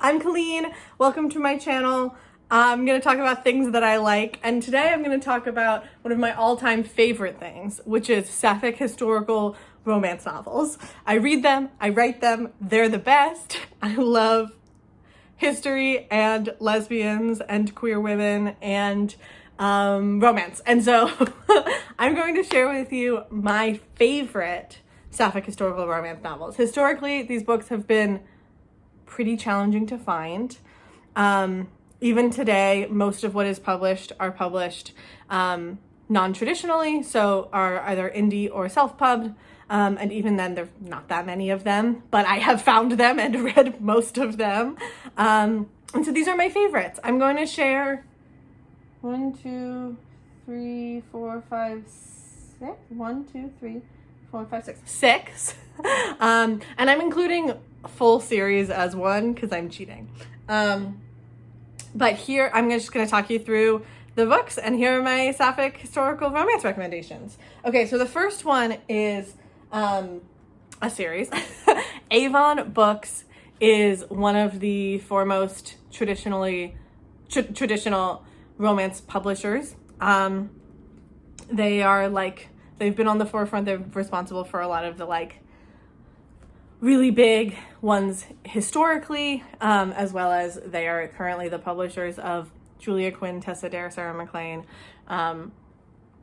I'm Colleen. Welcome to my channel. I'm going to talk about things that I like, and today I'm going to talk about one of my all-time favorite things, which is Sapphic historical romance novels. I read them, I write them, they're the best. I love history and lesbians and queer women and romance. And so I'm going to share with you my favorite Sapphic historical romance novels. Historically, these books have been pretty challenging to find. Even today, most of what is published are published non-traditionally, so are either indie or self-pubbed, and even then there's not that many of them, but I have found them and read most of them. And so these are my favorites. I'm going to share 1, 2, 3, 4, 5, 6. 1, 2, 3, 4, 5, 6. 6. And I'm including full series as one because I'm cheating. But here I'm just going to talk you through the books, and here are my Sapphic historical romance recommendations. Okay, so the first one is a series. Avon Books is one of the foremost traditional romance publishers. They've been on the forefront. They're responsible for a lot of the really big ones historically, as well as they are currently the publishers of Julia Quinn, Tessa Dare, Sarah MacLean,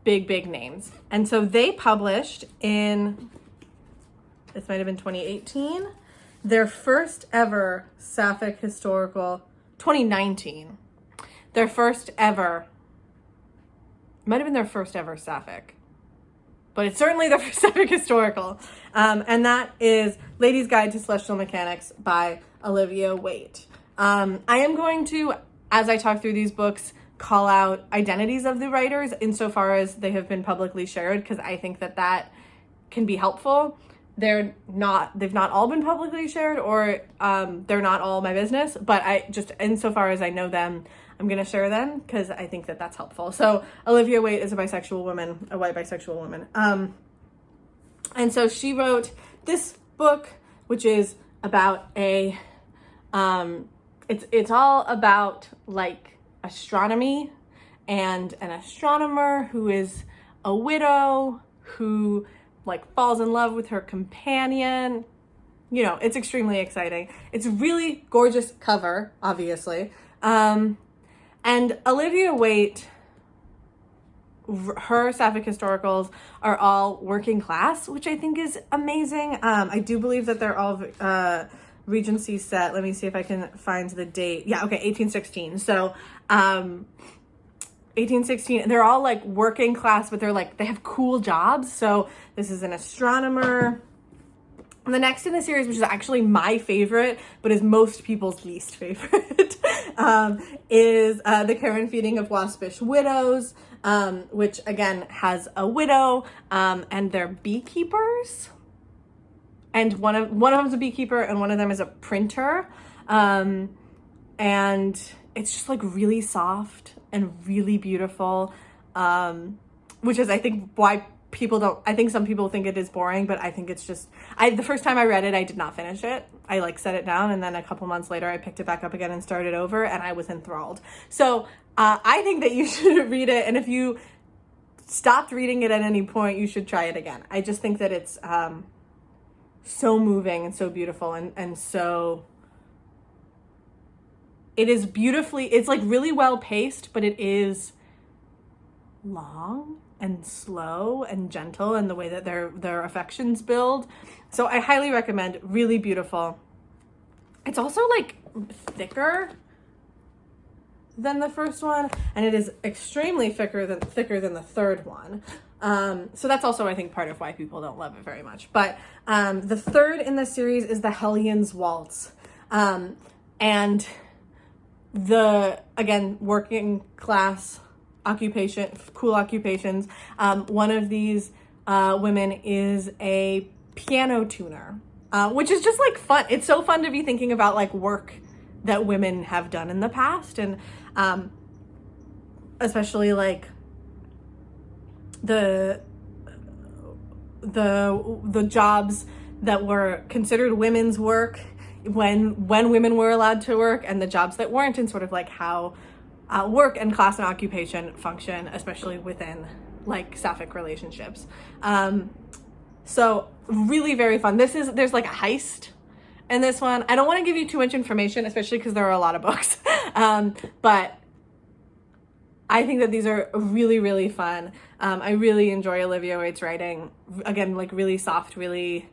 big names. And so they published in, this might have been 2018, their first ever Sapphic historical, 2019, their first ever, might have been their first ever Sapphic, but it's certainly the first Sapphic historical. And that is Lady's Guide to Celestial Mechanics by Olivia Waite. I am going to, as I talk through these books, call out identities of the writers insofar as they have been publicly shared, because I think that can be helpful. They've not all been publicly shared, or they're not all my business, but I just, insofar as I know them, I'm going to share them because I think that's helpful. So Olivia Waite is a bisexual woman, a white bisexual woman. And so she wrote this book, which is about it's all about astronomy and an astronomer who is a widow who falls in love with her companion. You know, it's extremely exciting. It's a really gorgeous cover, obviously. And Olivia Waite, her Sapphic historicals are all working class, which I think is amazing. I do believe that they're all Regency set. Let me see if I can find the date. Yeah, okay, 1816. So 1816, they're all working class, but they have cool jobs. So this is an astronomer. And the next in the series, which is actually my favorite, but is most people's least favorite, is The Care and Feeding of Waspish Widows, which again has a widow, and they're beekeepers. And one of them's a beekeeper, and one of them is a printer. And it's just really soft and really beautiful, which is, I think, why I think some people think it is boring, but I think it's just, the first time I read it, I did not finish it. I set it down, and then a couple months later, I picked it back up again and started over, and I was enthralled. So I think that you should read it, and if you stopped reading it at any point, you should try it again. I just think that it's so moving and so beautiful, and so it is beautifully, it's really well paced, but it is long and slow and gentle, and the way that their affections build. So I highly recommend. Really beautiful. It's also thicker than the first one, and it is extremely thicker than the third one. So that's also, I think, part of why people don't love it very much. But the third in the series is The Hellions Waltz, and again, working class occupation, cool occupations. One of these women is a piano tuner, which is just fun. It's so fun to be thinking about work that women have done in the past, and especially the jobs that were considered women's work when women were allowed to work and the jobs that weren't, and sort of like how work and class and occupation function, especially within like Sapphic relationships. So really very fun. There's like a heist in this one. I don't want to give you too much information, especially because there are a lot of books. But I think that these are really, really fun. I really enjoy Olivia Waite's writing. Again, like really soft, really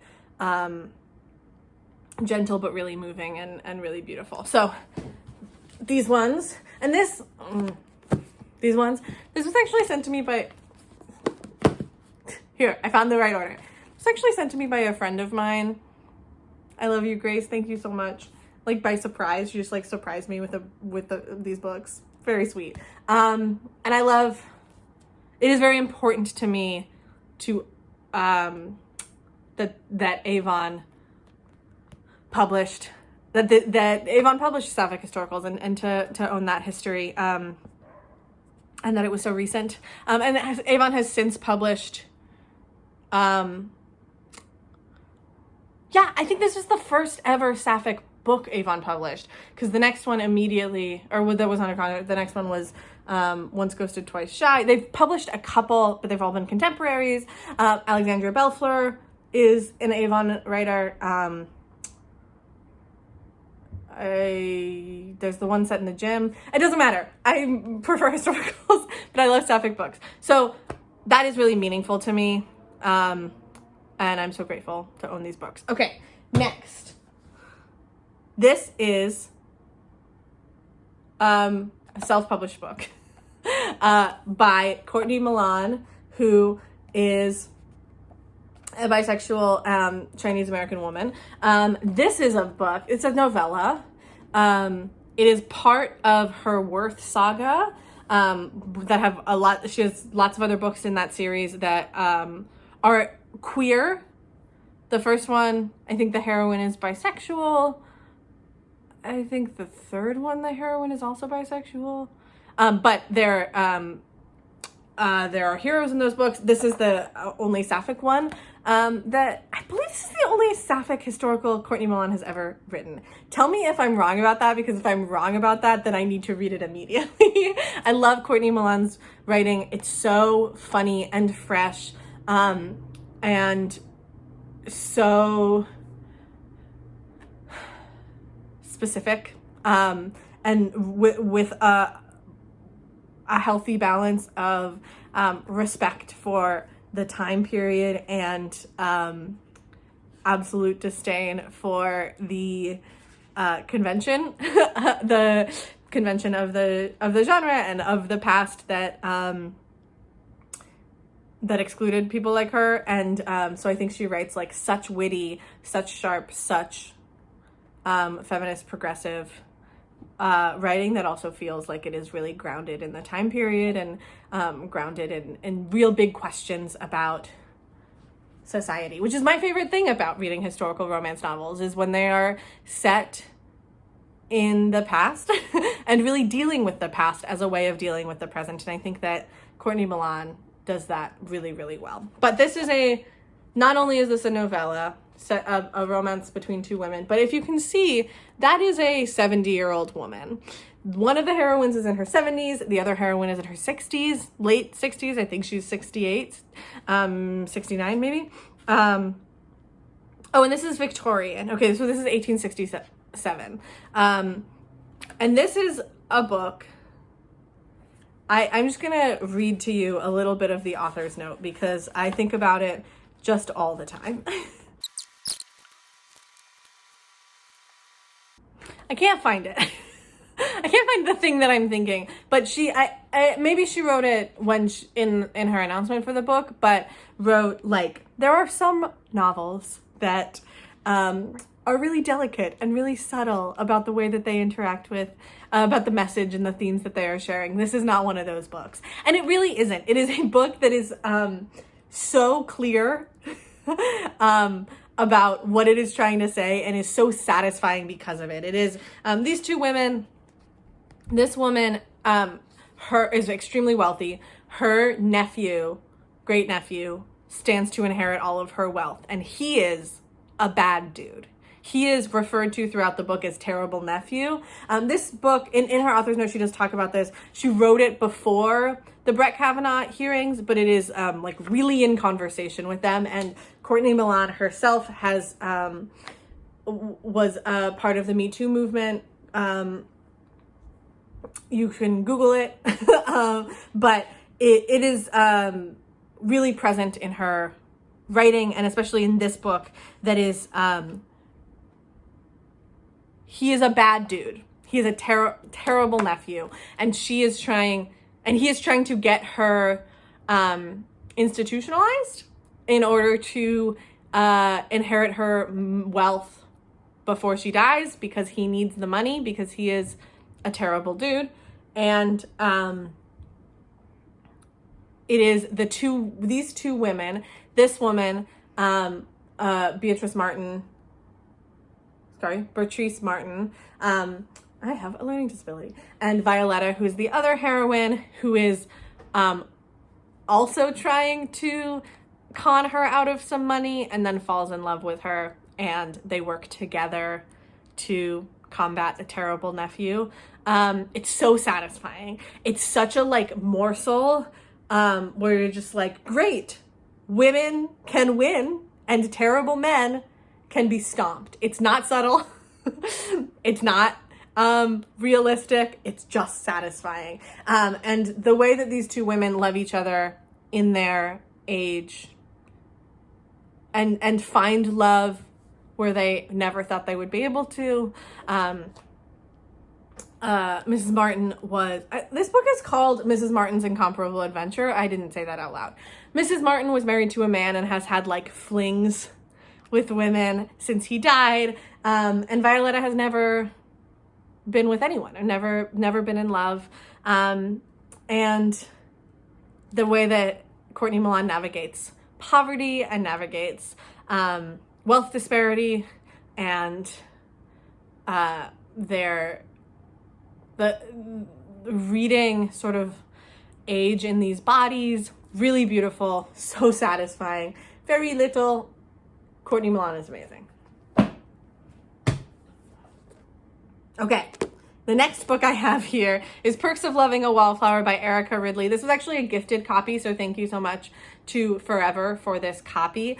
gentle, but really moving and really beautiful. So these ones, and this was actually sent to me by, here, I found the right order. It was actually sent to me by a friend of mine. I love you, Grace. Thank you so much. Like by surprise, she just like surprised me with these books. Very sweet. And I love, it is very important to me to, that Avon published, that Avon published Sapphic historicals and to own that history, and that it was so recent. And Avon has since published, yeah, I think this is the first ever Sapphic book Avon published, because the next one immediately, or that was on a contract, the next one was Once Ghosted, Twice Shy. They've published a couple, but they've all been contemporaries. Alexandria Belfleur is an Avon writer. There's the one set in the gym. It doesn't matter. I prefer historicals, but I love Sapphic books. So that is really meaningful to me. And I'm so grateful to own these books. Okay, next. This is a self-published book by Courtney Milan, who is a bisexual Chinese-American woman. This is a book. It's a novella. It is part of her Worth saga that have a lot. She has lots of other books in that series that are queer. The first one, I think the heroine is bisexual. I think the third one, the heroine is also bisexual. But there are heroes in those books. This is the only Sapphic one. That I believe this is the only Sapphic historical Courtney Milan has ever written. Tell me if I'm wrong about that, because if I'm wrong about that, then I need to read it immediately. I love Courtney Milan's writing. It's so funny and fresh, and so specific, and with a healthy balance of respect for the time period and absolute disdain for the convention, the convention of the genre and of the past that that excluded people like her. And so I think she writes like such witty, such sharp, such feminist, progressive writing that also feels like it is really grounded in the time period and grounded in real big questions about society, which is my favorite thing about reading historical romance novels, is when they are set in the past and really dealing with the past as a way of dealing with the present. And I think that Courtney Milan does that really, really well. But this is not only is this a novella, a romance between two women, but if you can see, that is a 70-year-old woman. One of the heroines is in her 70s, the other heroine is in her 60s, late 60s. I think she's 68, 69 maybe. Oh, and this is Victorian. Okay, so this is 1867. And this is a book. I'm just gonna read to you a little bit of the author's note, because I think about it just all the time. I can't find it. I can't find the thing that I'm thinking, but maybe she wrote it when in her announcement for the book, but wrote like, there are some novels that are really delicate and really subtle about the way that they interact with, about the message and the themes that they are sharing. This is not one of those books. And it really isn't. It is a book that is so clear about what it is trying to say, and is so satisfying because of it. It is these two women. This woman, her is extremely wealthy. Her nephew, great nephew, stands to inherit all of her wealth, and he is a bad dude. he is referred to throughout the book as Terrible Nephew. This book, in her author's note, she does talk about this. She wrote it before the Brett Kavanaugh hearings, but it is like really in conversation with them. And Courtney Milan herself was a part of the Me Too movement. You can Google it, but it is really present in her writing, and especially in this book, that is, he is a bad dude. He is a terrible nephew, and he is trying to get her institutionalized in order to inherit her wealth before she dies, because he needs the money, because he is a terrible dude. And it is these two women, this woman, Bertrice Martin, I have a learning disability, and Violetta, who's the other heroine, who is also trying to con her out of some money, and then falls in love with her, and they work together to combat a terrible nephew. It's so satisfying. It's such a like morsel where you're just like, great, women can win and terrible men can be stomped. It's not subtle. It's not realistic. It's just satisfying. And the way that these two women love each other in their age and find love where they never thought they would be able to. Mrs. Martin was, this book is called Mrs. Martin's Incomparable Adventure. I didn't say that out loud. Mrs. Martin was married to a man and has had like flings with women since he died. And Violetta has never been with anyone, and never been in love. And the way that Courtney Milan navigates poverty and navigates wealth disparity, and the reading sort of age in these bodies, really beautiful, so satisfying. Very little. Courtney Milan is amazing. Okay, the next book I have here is Perks of Loving a Wildflower by Erica Ridley. This was actually a gifted copy, so thank you so much to Forever for this copy.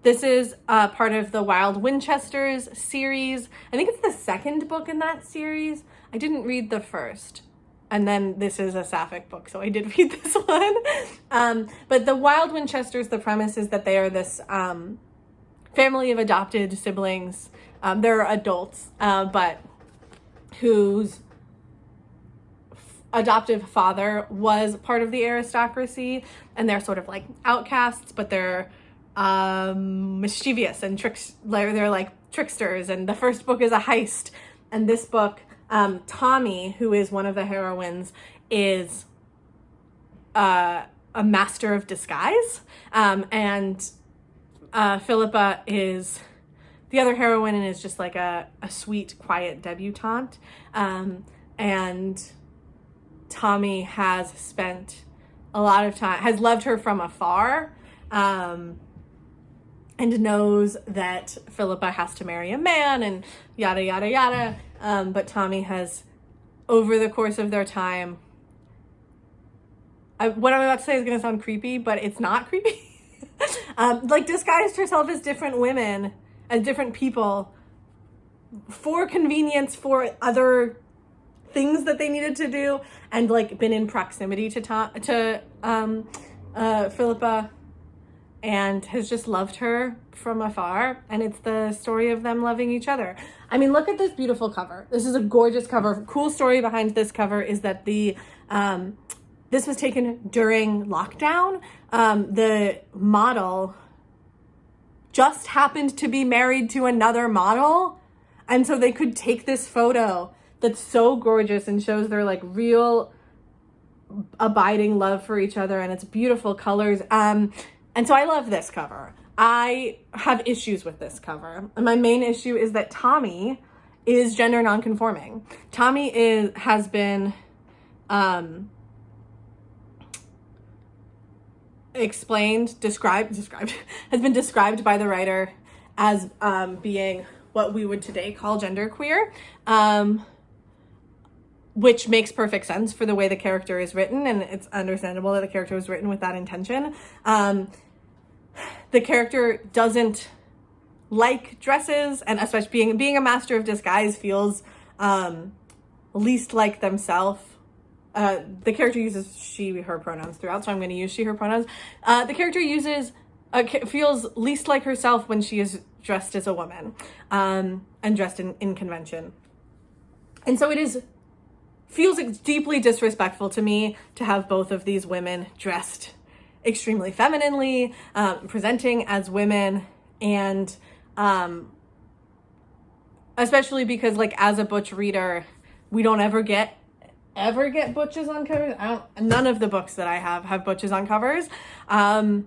This is part of the Wild Winchesters series. I think it's the second book in that series. I didn't read the first. And then this is a Sapphic book, so I did read this one. But the Wild Winchesters, the premise is that they are this family of adopted siblings. They're adults, but whose adoptive father was part of the aristocracy, and they're sort of like outcasts, but they're mischievous and they're like tricksters. And the first book is a heist, and this book, Tommy, who is one of the heroines, is a master of disguise, and Philippa is the other heroine, and is just like a sweet, quiet debutante. And Tommy has spent a lot of time, has loved her from afar, and knows that Philippa has to marry a man, and yada, yada, yada. But Tommy has, over the course of their time, what I'm about to say is going to sound creepy, but it's not creepy. Like disguised herself as different women, as different people, for convenience, for other things that they needed to do, and like been in proximity to Philippa, and has just loved her from afar. And it's the story of them loving each other. I mean, look at this beautiful cover. This is a gorgeous cover. Cool story behind this cover is that this was taken during lockdown. The model just happened to be married to another model, and so they could take this photo that's so gorgeous and shows their like real abiding love for each other, and it's beautiful colors. And so I love this cover. I have issues with this cover, and my main issue is that Tommy is gender nonconforming. Tommy has been described by the writer as being what we would today call genderqueer, which makes perfect sense for the way the character is written, and it's understandable that the character was written with that intention. The character doesn't like dresses, and especially being a master of disguise feels least like themselves. The character uses she, her pronouns throughout, so I'm going to use she, her pronouns. The character feels least like herself when she is dressed as a woman, and dressed in convention. And so feels deeply disrespectful to me to have both of these women dressed extremely femininely, presenting as women, and especially because, like, as a butch reader, we don't ever get butches on covers. None of the books that I have butches on covers, and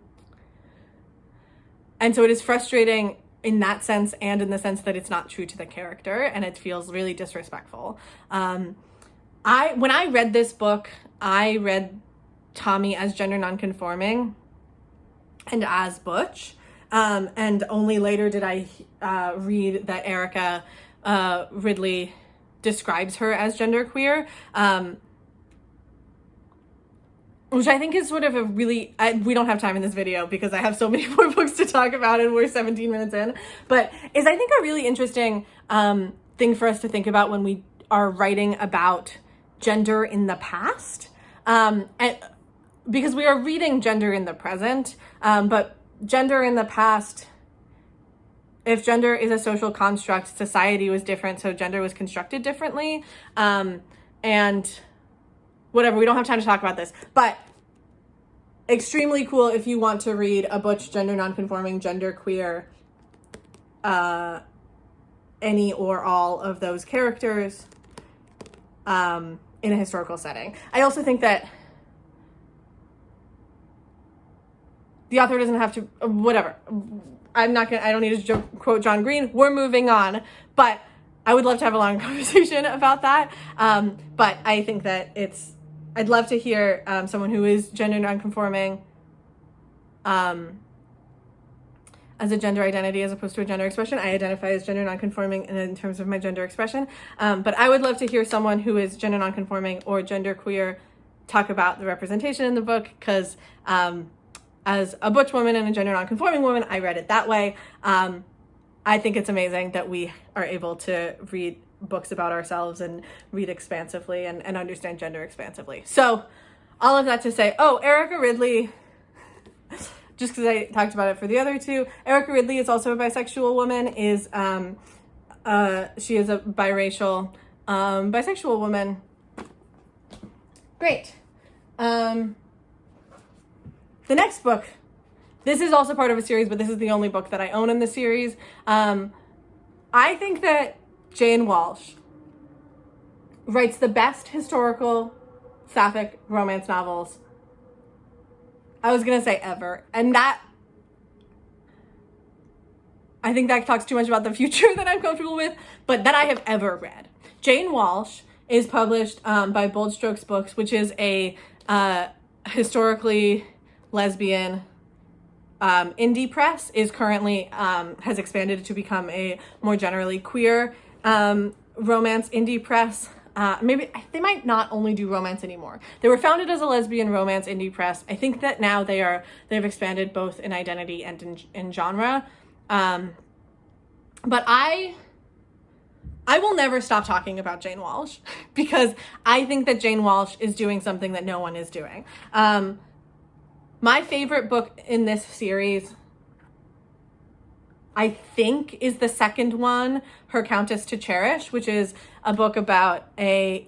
so it is frustrating in that sense, and in the sense that it's not true to the character, and it feels really disrespectful. When I read this book, I read Tommy as gender nonconforming and as butch, and only later did I read that Erica Ridley describes her as genderqueer, which I think is sort of a really, we don't have time in this video because I have so many more books to talk about and we're 17 minutes in, but is, I think, a really interesting thing for us to think about when we are writing about gender in the past, and because we are reading gender in the present, but gender in the past, if gender is a social construct, society was different, so gender was constructed differently, and whatever, we don't have time to talk about this, but extremely cool if you want to read a butch, gender nonconforming, genderqueer, any or all of those characters, in a historical setting. I also think that the author doesn't have to, whatever. I don't need to quote John Green. We're moving on, but I would love to have a long conversation about that. But I think that I'd love to hear someone who is gender nonconforming as a gender identity as opposed to a gender expression. I identify as gender nonconforming in terms of my gender expression. But I would love to hear someone who is gender nonconforming or genderqueer talk about the representation in the book, because as a butch woman and a gender nonconforming woman, I read it that way. I think it's amazing that we are able to read books about ourselves and read expansively and understand gender expansively. So all of that to say, Erica Ridley, just because I talked about it for the other two, Erica Ridley is also a bisexual woman, she is a biracial, bisexual woman. Great. The next book, this is also part of a series, but this is the only book that I own in the series. I think that Jane Walsh writes the best historical Sapphic romance novels, I was going to say ever. And that, I think that talks too much about the future that I'm comfortable with, but that I have ever read. Jane Walsh is published by Bold Strokes Books, which is a historically lesbian indie press, is currently has expanded to become a more generally queer romance indie press. Maybe they might not only do romance anymore. They were founded as a lesbian romance indie press. I think that now they've expanded both in identity and in genre. But I will never stop talking about Jane Walsh because I think that Jane Walsh is doing something that no one is doing. My favorite book in this series, I think, is the second one, Her Countess to Cherish, which is a book about a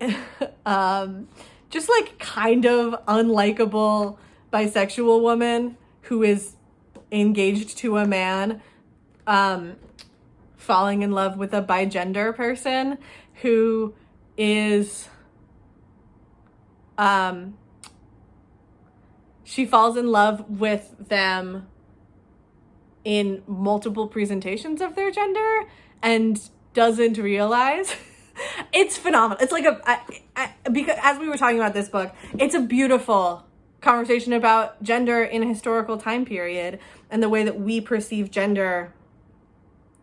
just like kind of unlikable bisexual woman who is engaged to a man, falling in love with a bigender person who is she falls in love with them in multiple presentations of their gender and doesn't realize. It's phenomenal. It's like because as we were talking about this book, it's a beautiful conversation about gender in a historical time period and the way that we perceive gender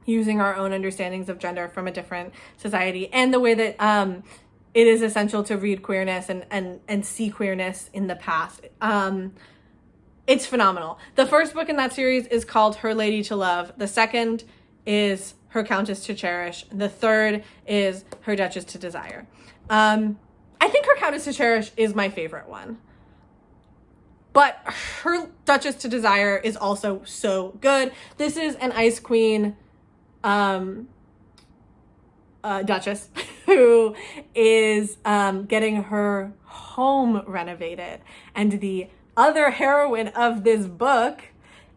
using our own understandings of gender from a different society, and the way that it is essential to read queerness and see queerness in the past. It's phenomenal. The first book in that series is called Her Lady to Love. The second is Her Countess to Cherish. The third is Her Duchess to Desire. I think Her Countess to Cherish is my favorite one. But Her Duchess to Desire is also so good. This is an Ice Queen Duchess who is getting her home renovated. And the other heroine of this book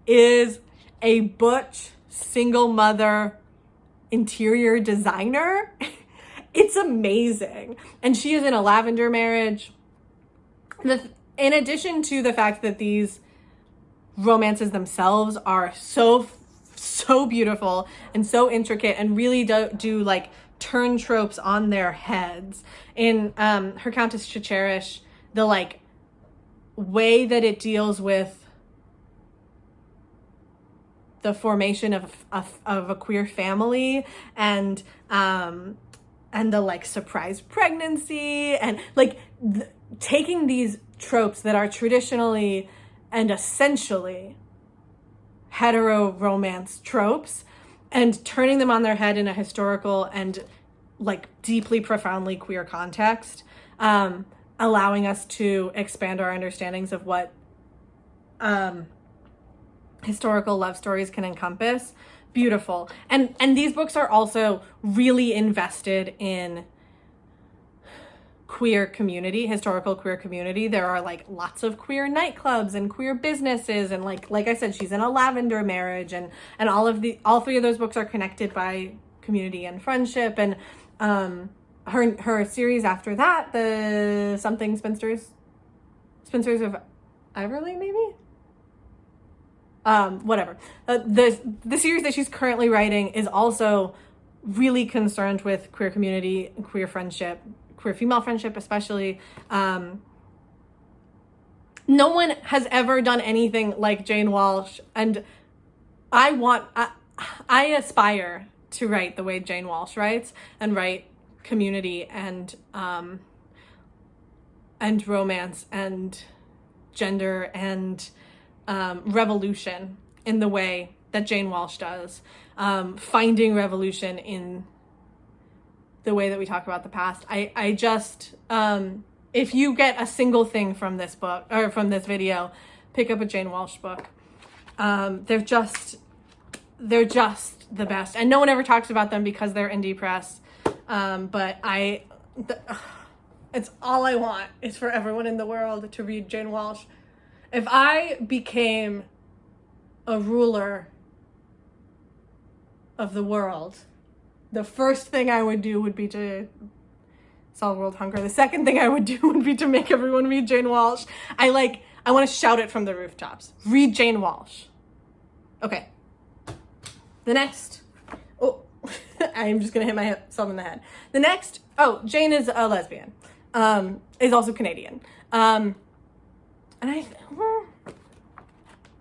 is a butch single mother interior designer. It's amazing. And she is in a lavender marriage. In addition to the fact that these romances themselves are so beautiful and so intricate and really do like turn tropes on their heads. In Her Countess to Cherish, the like way that it deals with the formation of a queer family and the like surprise pregnancy and like taking these tropes that are traditionally and essentially hetero romance tropes and turning them on their head in a historical and like deeply profoundly queer context, allowing us to expand our understandings of what historical love stories can encompass. Beautiful. And these books are also really invested in queer community, historical queer community. There are like lots of queer nightclubs and queer businesses, and like I said, she's in a lavender marriage, and all three of those books are connected by community and friendship. And her series after that, the something Spinsters of Everly, maybe? Whatever. The series that she's currently writing is also really concerned with queer community, queer friendship, queer female friendship especially. No one has ever done anything like Jane Walsh, and I aspire to write the way Jane Walsh writes, and write community and romance and gender and revolution in the way that Jane Walsh does, finding revolution in the way that we talk about the past. I just, if you get a single thing from this book or from this video, pick up a Jane Walsh book. They're just the best, and no one ever talks about them because they're indie press. But it's all I want is for everyone in the world to read Jane Walsh. If I became a ruler of the world, the first thing I would do would be to solve world hunger. The second thing I would do would be to make everyone read Jane Walsh. I want to shout it from the rooftops. Read Jane Walsh. Okay. The next. Oh, I'm just going to hit myself in the head. The next. Oh, Jane is a lesbian. Is also Canadian. And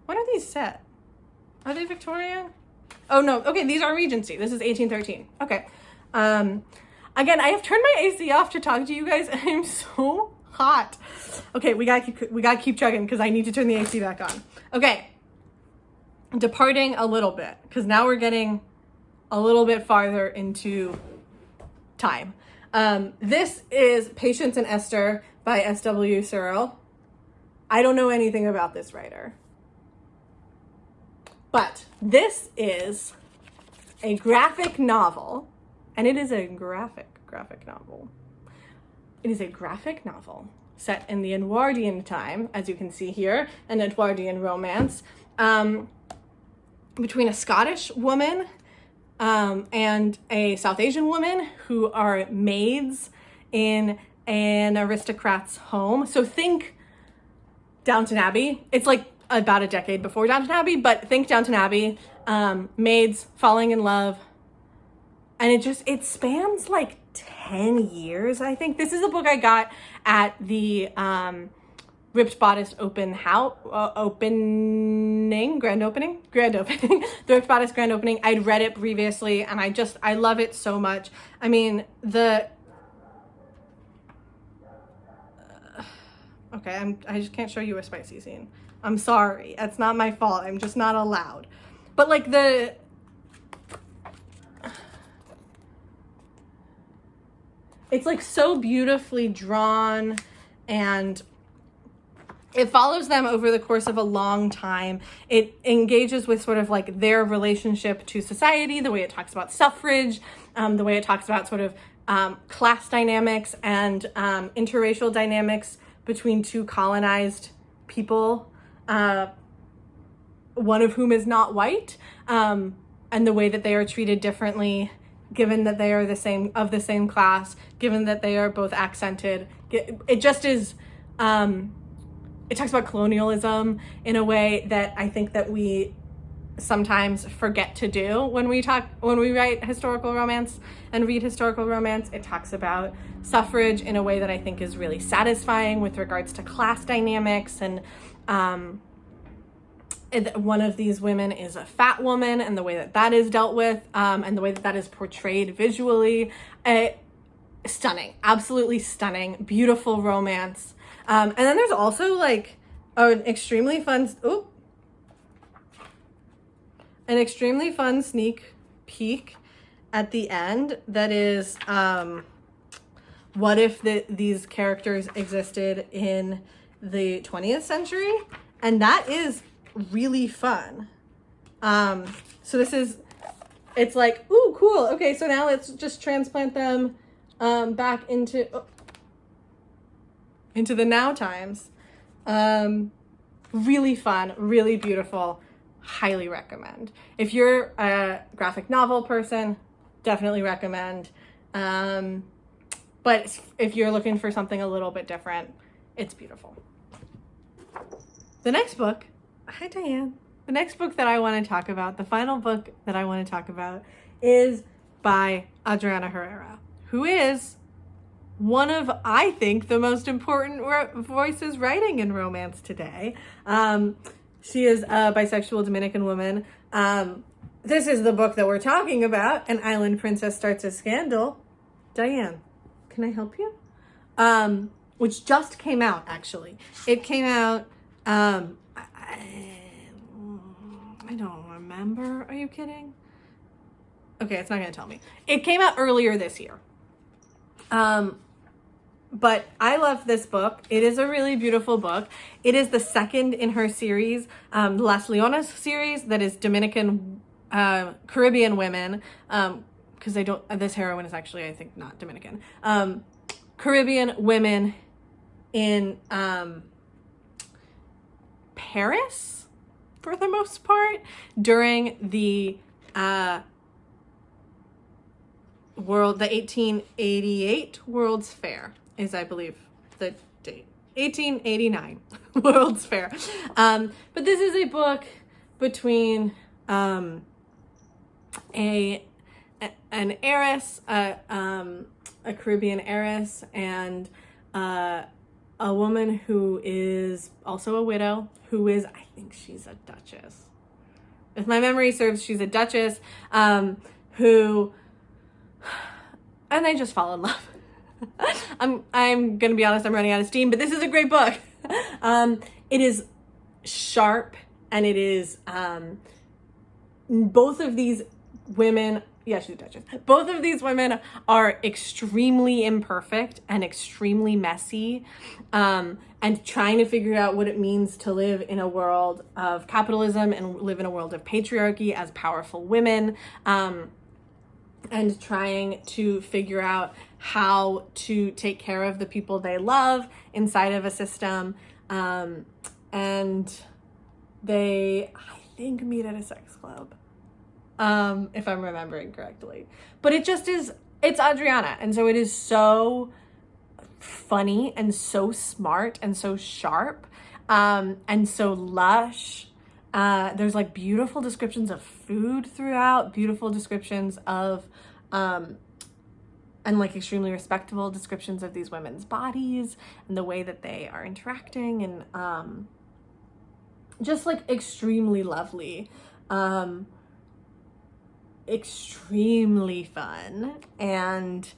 when are these set? Are they Victorian? Oh no, okay, these are Regency. This is 1813. Okay. Again, I have turned my AC off to talk to you guys, and I'm so hot. Okay, we gotta keep chugging because I need to turn the AC back on. Okay. Departing a little bit, because now we're getting a little bit farther into time. This is Patience and Esther by S.W. Searle. I don't know anything about this writer. But this is a graphic novel, and it is a graphic novel. It is a graphic novel set in the Edwardian time, as you can see here, an Edwardian romance, between a Scottish woman and a South Asian woman who are maids in an aristocrat's home. So think Downton Abbey. It's like about a decade before Downton Abbey, but think Downton Abbey, maids falling in love. And it spans like 10 years, I think. This is a book I got at the Ripped Bodice grand opening, the Ripped Bodice grand opening. I'd read it previously, and I love it so much. I mean, okay, I just can't show you a spicy scene. I'm sorry, that's not my fault. I'm just not allowed. But like it's like so beautifully drawn, and it follows them over the course of a long time. It engages with sort of like their relationship to society, the way it talks about suffrage, the way it talks about sort of class dynamics and interracial dynamics between two colonized people, one of whom is not white, and the way that they are treated differently, given that they are the same class, given that they are both accented. It just is. It talks about colonialism in a way that I think that we sometimes forget to do when we write historical romance and read historical romance. It talks about suffrage in a way that I think is really satisfying with regards to class dynamics, and one of these women is a fat woman, and the way that is dealt with, and the way that is portrayed visually, stunning, absolutely stunning, beautiful romance. And then there's also like an extremely fun sneak peek at the end that is what if these characters existed in the 20th century, and that is really fun. So it's like, ooh, cool, okay, so now let's just transplant them back into the now times. Really fun, really beautiful, highly recommend. If you're a graphic novel person, definitely recommend. But if you're looking for something a little bit different, it's beautiful. The next book, hi Diane. The next book that I want to talk about, the final book that I want to talk about, is by Adriana Herrera, who is one of, I think, the most important voices writing in romance today. She is a bisexual Dominican woman. This is the book that we're talking about, An Island Princess Starts a Scandal. Diane, can I help you? Which just came out, actually. It came out, I don't remember. Are you kidding? Okay, it's not going to tell me. It came out earlier this year. But I love this book. It is a really beautiful book. It is the second in her series, Las Leonas series, that is Dominican, Caribbean women, because this heroine is actually, I think, not Dominican. Caribbean women in Paris, for the most part, during the 1888 World's Fair is, I believe, the date. 1889 World's Fair. But this is a book between an heiress, a Caribbean heiress, and a woman who is also a widow, who is, I think she's a duchess. If my memory serves, she's a duchess, who, and they just fall in love. I'm gonna be honest, I'm running out of steam, but this is a great book. It is sharp, and it is, both of these women, yeah, she's a duchess. Both of these women are extremely imperfect and extremely messy, and trying to figure out what it means to live in a world of capitalism and live in a world of patriarchy as powerful women, and trying to figure out how to take care of the people they love inside of a system. And they, I think, meet at a sex club, if I'm remembering correctly. But it just is, it's Adriana. And so it is so funny and so smart and so sharp, and so lush. There's like beautiful descriptions of food throughout, beautiful descriptions of and like extremely respectable descriptions of these women's bodies and the way that they are interacting, and just like extremely lovely, extremely fun, and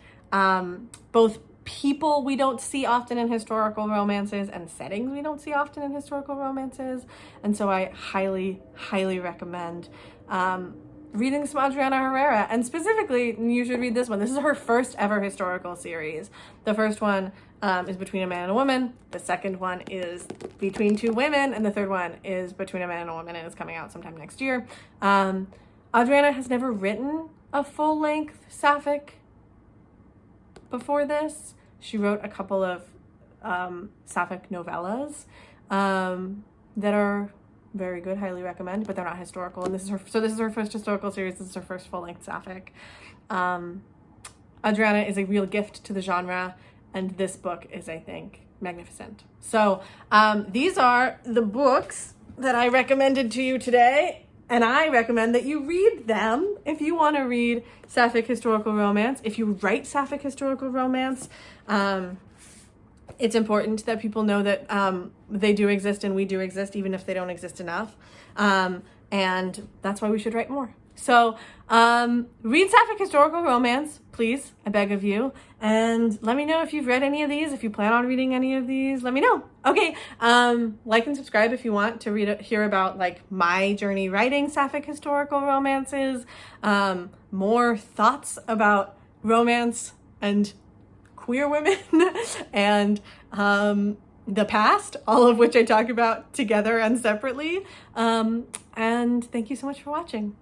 both people we don't see often in historical romances and settings we don't see often in historical romances. And so I highly, highly recommend reading some Adriana Herrera, and specifically you should read this one. This is her first ever historical series. The first one is Between a Man and a Woman. The second one is Between Two Women, and the third one is Between a Man and a Woman, and it's coming out sometime next year. Adriana has never written a full-length Sapphic before this. She wrote a couple of Sapphic novellas that are very good, highly recommend, but they're not historical. And this is her first historical series. This is her first full-length Sapphic. Adriana is a real gift to the genre, and this book is, I think, magnificent. So these are the books that I recommended to you today, and I recommend that you read them if you want to read Sapphic historical romance. If you write Sapphic historical romance, it's important that people know that they do exist and we do exist, even if they don't exist enough. And that's why we should write more. So read Sapphic historical romance, please, I beg of you. And let me know if you've read any of these. If you plan on reading any of these, let me know. Okay, like and subscribe if you want to hear about like my journey writing Sapphic historical romances, more thoughts about romance and queer women and the past, all of which I talk about together and separately. And thank you so much for watching.